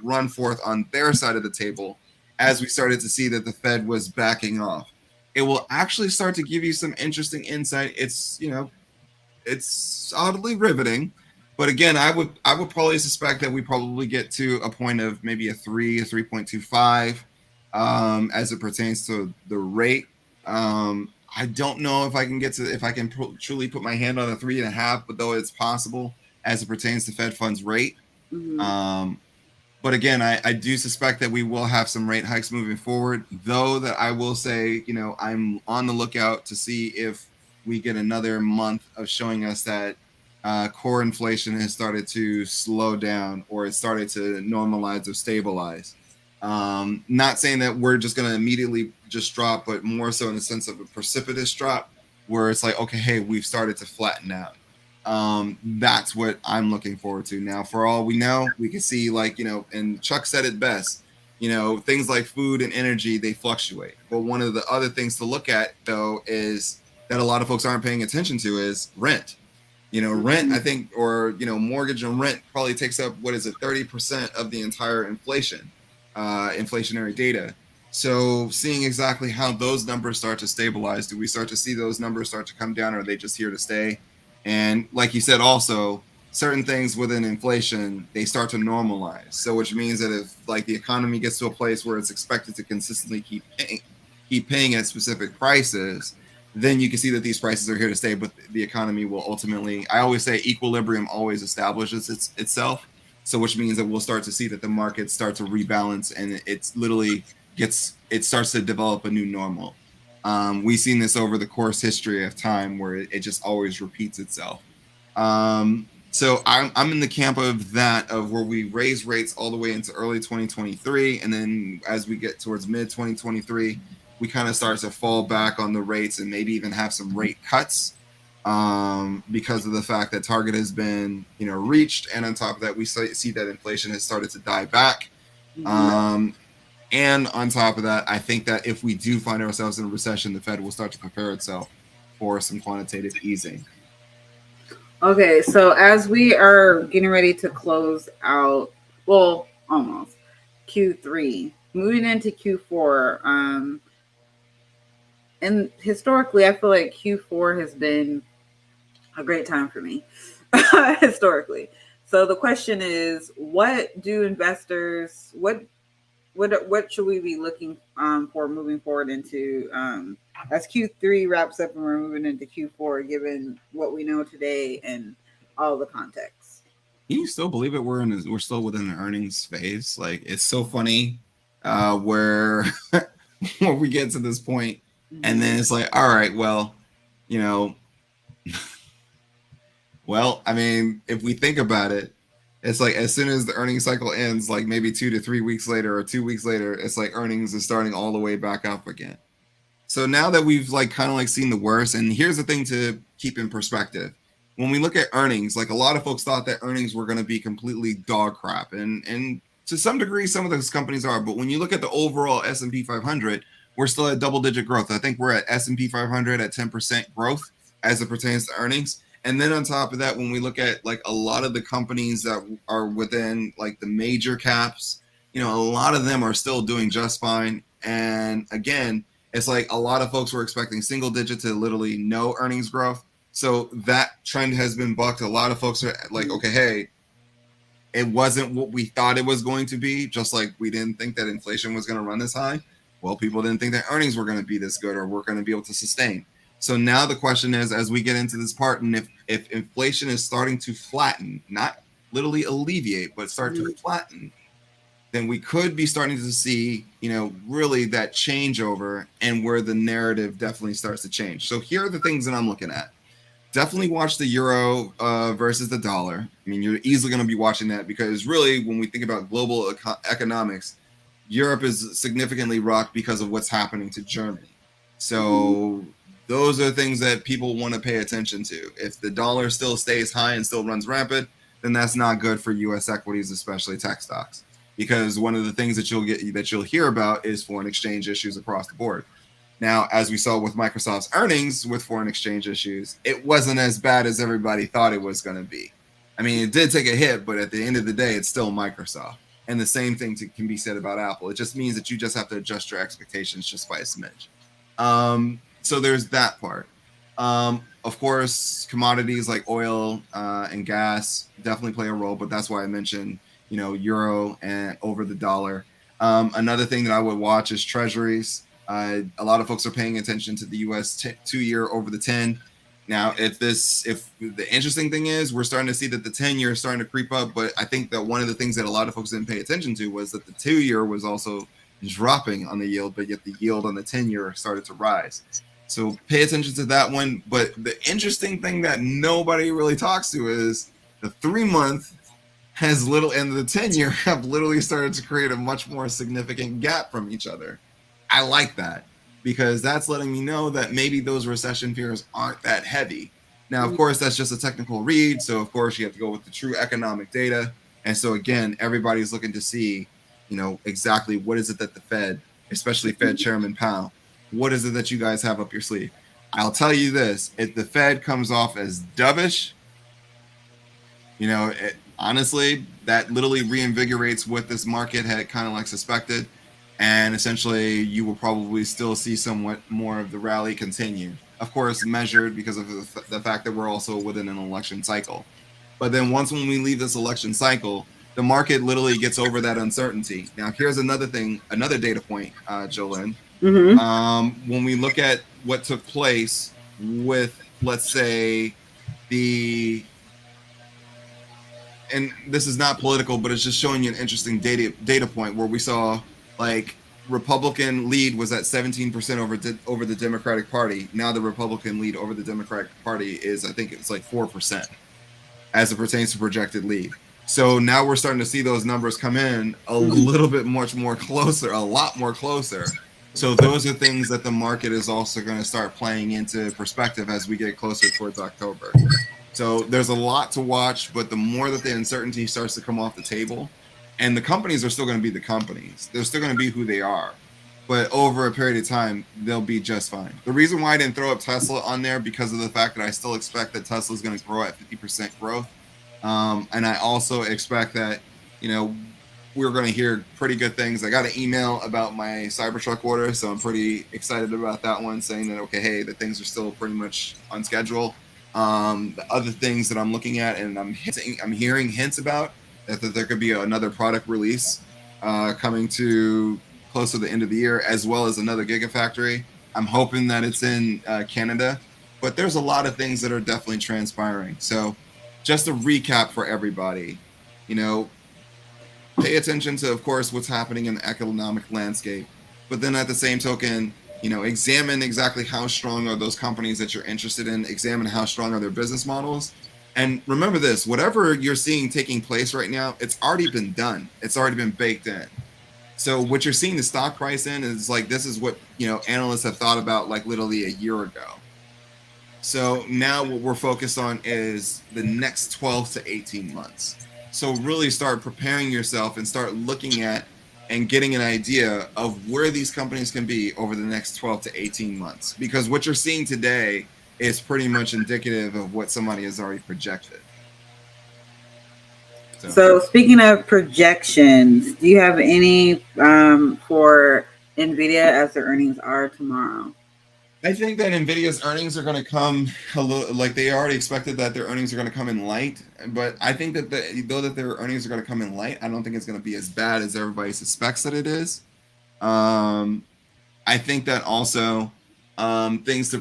run forth on their side of the table as we started to see that the Fed was backing off. It will actually start to give you some interesting insight. It's oddly riveting. But again, I would probably suspect that we probably get to a point of maybe a 3.25 as it pertains to the rate. I don't know if I can truly put my hand on a 3.5, but though it's possible as it pertains to Fed funds rate.
Mm-hmm.
But again, I do suspect that we will have some rate hikes moving forward, though that I will say, I'm on the lookout to see if we get another month of showing us that core inflation has started to slow down, or it started to normalize or stabilize. Not saying that we're just going to immediately just drop, but more so in the sense of a precipitous drop where it's like, okay, hey, we've started to flatten out. That's what I'm looking forward to. Now, for all we know, we can see, and Chuck said it best, things like food and energy, they fluctuate. But one of the other things to look at, though, is that a lot of folks aren't paying attention to is rent. Rent, I think, or, mortgage and rent probably takes up, 30% of the entire inflationary data. So seeing exactly how those numbers start to stabilize, do we start to see those numbers start to come down, or are they just here to stay? And like you said, also, certain things within inflation, they start to normalize. So which means that if the economy gets to a place where it's expected to consistently keep paying at specific prices, then you can see that these prices are here to stay, but the economy will ultimately, I always say, equilibrium always establishes itself. So which means that we'll start to see that the markets start to rebalance, and it's literally it starts to develop a new normal. We've seen this over the course history of time where it just always repeats itself. So I'm in the camp of where we raise rates all the way into early 2023, and then as we get towards mid 2023, we kind of start to fall back on the rates and maybe even have some rate cuts because of the fact that target has been reached, and on top of that, we see that inflation has started to die back. And on top of that, I think that if we do find ourselves in a recession, the Fed will start to prepare itself for some quantitative easing.
Okay, so as we are getting ready to close out, well, almost Q3, moving into Q4, and historically, I feel like Q4 has been a great time for me, historically. So the question is, what do investors, what should we be looking for moving forward into as Q3 wraps up and we're moving into Q4, given what we know today and all the context.
Can you still believe it? We're still within the earnings phase. Like it's so funny, where when we get to this point, and
Mm-hmm.
then it's like, all right, well, you know, well, I mean, if we think about it, it's like as soon as the earnings cycle ends, like maybe 2 to 3 weeks later or 2 weeks later, it's like earnings is starting all the way back up again. So now that we've like kind of like seen the worst, and here's the thing to keep in perspective. When we look at earnings, like a lot of folks thought that earnings were going to be completely dog crap, and to some degree, some of those companies are. But when you look at the overall S&P 500, we're still at double-digit growth. I think we're at S&P 500 at 10% growth as it pertains to earnings. And then on top of that, when we look at like a lot of the companies that are within like the major caps, a lot of them are still doing just fine. And again, it's like a lot of folks were expecting single digit to literally no earnings growth. So that trend has been bucked. A lot of folks are like, okay, hey, it wasn't what we thought it was going to be, just like we didn't think that inflation was going to run this high. Well, people didn't think that earnings were going to be this good or we're going to be able to sustain. So now the question is, as we get into this part, and if inflation is starting to flatten, not literally alleviate, but start to flatten, then we could be starting to see, really that changeover and where the narrative definitely starts to change. So here are the things that I'm looking at. Definitely watch the euro versus the dollar. I mean, you're easily going to be watching that because really, when we think about global economics, Europe is significantly rocked because of what's happening to Germany. So those are things that people want to pay attention to. If the dollar still stays high and still runs rampant, then that's not good for U.S. equities, especially tech stocks, because one of the things that you'll hear about is foreign exchange issues across the board. Now, as we saw with Microsoft's earnings with foreign exchange issues, it wasn't as bad as everybody thought it was going to be. I mean, it did take a hit, but at the end of the day, it's still Microsoft. And the same thing can be said about Apple. It just means that you just have to adjust your expectations just by a smidge. So there's that part. Of course, commodities like oil and gas definitely play a role, but that's why I mentioned, euro and over the dollar. Another thing that I would watch is treasuries. A lot of folks are paying attention to the U.S. 2-year over the 10. Now, if the interesting thing is, we're starting to see that the 10-year is starting to creep up, but I think that one of the things that a lot of folks didn't pay attention to was that the 2-year was also dropping on the yield, but yet the yield on the 10-year started to rise. So pay attention to that one. But the interesting thing that nobody really talks to is the 3-month has little, and the 10-year have literally started to create a much more significant gap from each other. I like that because that's letting me know that maybe those recession fears aren't that heavy. Now, of course, that's just a technical read. So, of course, you have to go with the true economic data. And so, again, everybody's looking to see, exactly what is it that the Fed, especially Fed Chairman Powell, what is it that you guys have up your sleeve? I'll tell you this: if the Fed comes off as dovish, honestly, that literally reinvigorates what this market had kind of like suspected. And essentially, you will probably still see somewhat more of the rally continue. Of course, measured because of the fact that we're also within an election cycle. But then once when we leave this election cycle, the market literally gets over that uncertainty. Now, here's another thing, another data point, Jolene.
Mm-hmm.
When we look at what took place with, let's say, the and this is not political, but it's just showing you an interesting data point where we saw like Republican lead was at 17% over the Democratic Party. Now the Republican lead over the Democratic Party is, I think it's like 4% as it pertains to projected lead. So now we're starting to see those numbers come in a little bit much more closer, a lot more closer. So those are things that the market is also going to start playing into perspective as we get closer towards October. So there's a lot to watch, but the more that the uncertainty starts to come off the table, and the companies are still going to be the companies, they're still going to be who they are. but over a period of time, they'll be just fine. The reason why I didn't throw up Tesla on there because of the fact that I still expect that Tesla is going to grow at 50% growth. And I also expect that, you know, we're going to hear pretty good things. I got an email about my Cybertruck order, so I'm pretty excited about that one, saying that, okay, hey, the things are still pretty much on schedule. The other things that I'm looking at and I'm hearing hints about that there could be another product release coming to close to the end of the year, as well as another Gigafactory. I'm hoping that it's in Canada, but there's a lot of things that are definitely transpiring. So, just a recap for everybody, you know, pay attention to, of course, what's happening in the economic landscape, but then at the same token, you know, examine exactly how strong are those companies that you're interested in, examine how strong are their business models. And remember this, whatever you're seeing taking place right now, it's already been done. It's already been baked in. So what you're seeing the stock price in is like, this is what, you know, analysts have thought about like literally a year ago. So now what we're focused on is the next 12 to 18 months. So really start preparing yourself and start looking at and getting an idea of where these companies can be over the next 12 to 18 months. Because what you're seeing today is pretty much indicative of what somebody has already projected.
So speaking of projections, do you have any for Nvidia as their earnings are tomorrow?
I think that Nvidia's earnings are going to come a little, like they already expected that their earnings are going to come in light. But I think that though that their earnings are going to come in light, I don't think it's going to be as bad as everybody suspects that it is. I think that also things to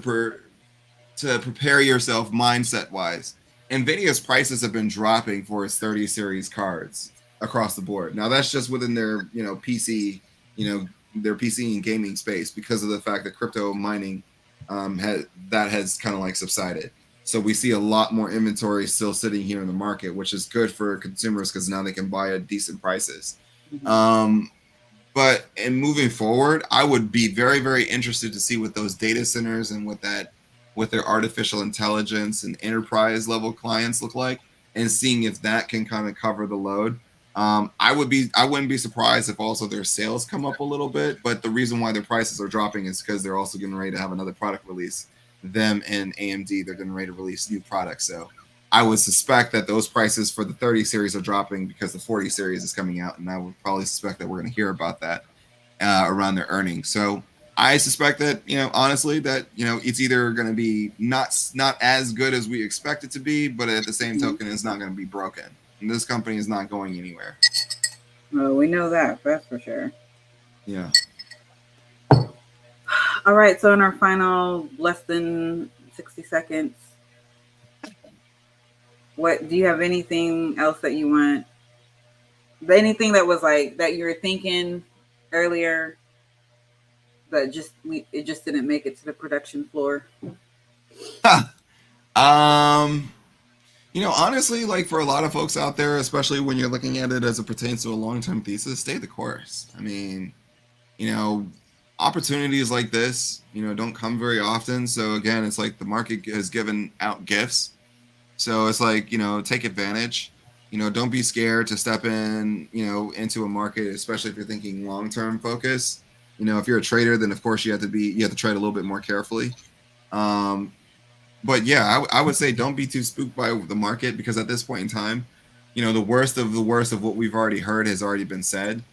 prepare yourself mindset wise. Nvidia's prices have been dropping for its 30 series cards across the board. Now that's just within their, you know, PC, you know, their PC and gaming space because of the fact that crypto mining has kind of like subsided. So we see a lot more inventory still sitting here in the market, which is good for consumers because now they can buy at decent prices. Mm-hmm. But in moving forward, I would be very, very interested to see what those data centers and what their artificial intelligence and enterprise level clients look like, and seeing if that can kind of cover the load. I wouldn't be surprised if also their sales come up a little bit, but the reason why their prices are dropping is because they're also getting ready to have another product release. Them and AMD, they're getting ready to release new products. So I would suspect that those prices for the 30 series are dropping because the 40 series is coming out, and I would probably suspect that we're going to hear about that around their earnings. So I suspect that, you know, honestly, that, you know, it's either going to be not as good as we expect it to be, but at the same token, it's not going to be broken. And this company is not going anywhere.
Well, we know that, that's for sure.
Yeah.
All right. So in our final less than 60 seconds, what do you have anything else that you want? Anything that was like that you were thinking earlier that it just didn't make it to the production floor?
You know, honestly, like for a lot of folks out there, especially when you're looking at it as it pertains to a long-term thesis, stay the course. I mean, you know, opportunities like this, you know, don't come very often. So again, it's like the market has given out gifts. So it's like, you know, take advantage. You know, don't be scared to step in, you know, into a market, especially if you're thinking long-term focus. You know, if you're a trader, then of course you have to trade a little bit more carefully. But yeah, I would say don't be too spooked by the market, because at this point in time, you know, the worst of what we've already heard has already been said.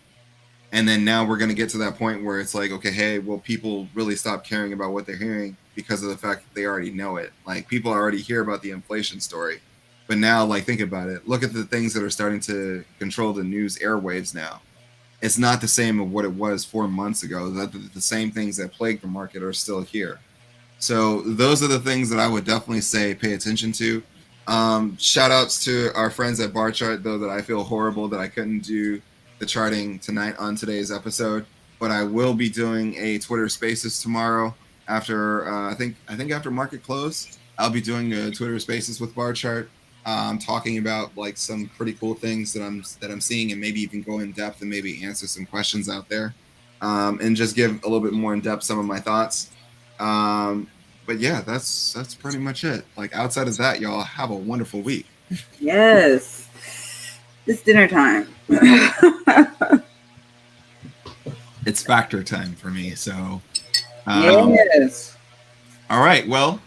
And then now we're going to get to that point where it's like, okay, hey, well, people really stop caring about what they're hearing because of the fact that they already know it. Like, people already hear about the inflation story. But now, like, think about it. Look at the things that are starting to control the news airwaves now. It's not the same of what it was 4 months ago. The same things that plagued the market are still here. So those are the things that I would definitely say pay attention to. Shout outs to our friends at Bar Chart, though, that I feel horrible that I couldn't do the charting tonight on today's episode, but I will be doing a Twitter Spaces tomorrow after I think after market close. I'll be doing a Twitter Spaces with Bar Chart, talking about like some pretty cool things that I'm seeing, and maybe even go in depth and maybe answer some questions out there, and just give a little bit more in depth some of my thoughts. But yeah, that's pretty much it. Like, outside of that, y'all have a wonderful week.
Yes. It's dinner time.
It's it's factor time for me. So, um,
Yes.
all right. Well,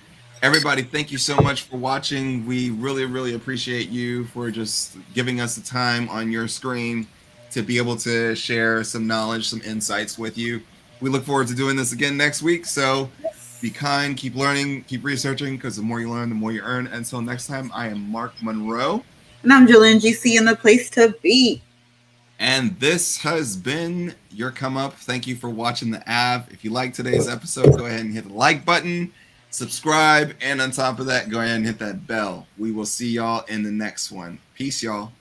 everybody, thank you so much for watching. We really, really appreciate you for just giving us the time on your screen to be able to share some knowledge, some insights with you. We look forward to doing this again next week. So be kind, keep learning, keep researching, because the more you learn, the more you earn. Until next time, I am Mark Monroe.
And I'm Jillian GC in the place to be.
And this has been your come up. Thank you for watching the Av. If you like today's episode, go ahead and hit the like button, subscribe, and on top of that, go ahead and hit that bell. We will see y'all in the next one. Peace, y'all.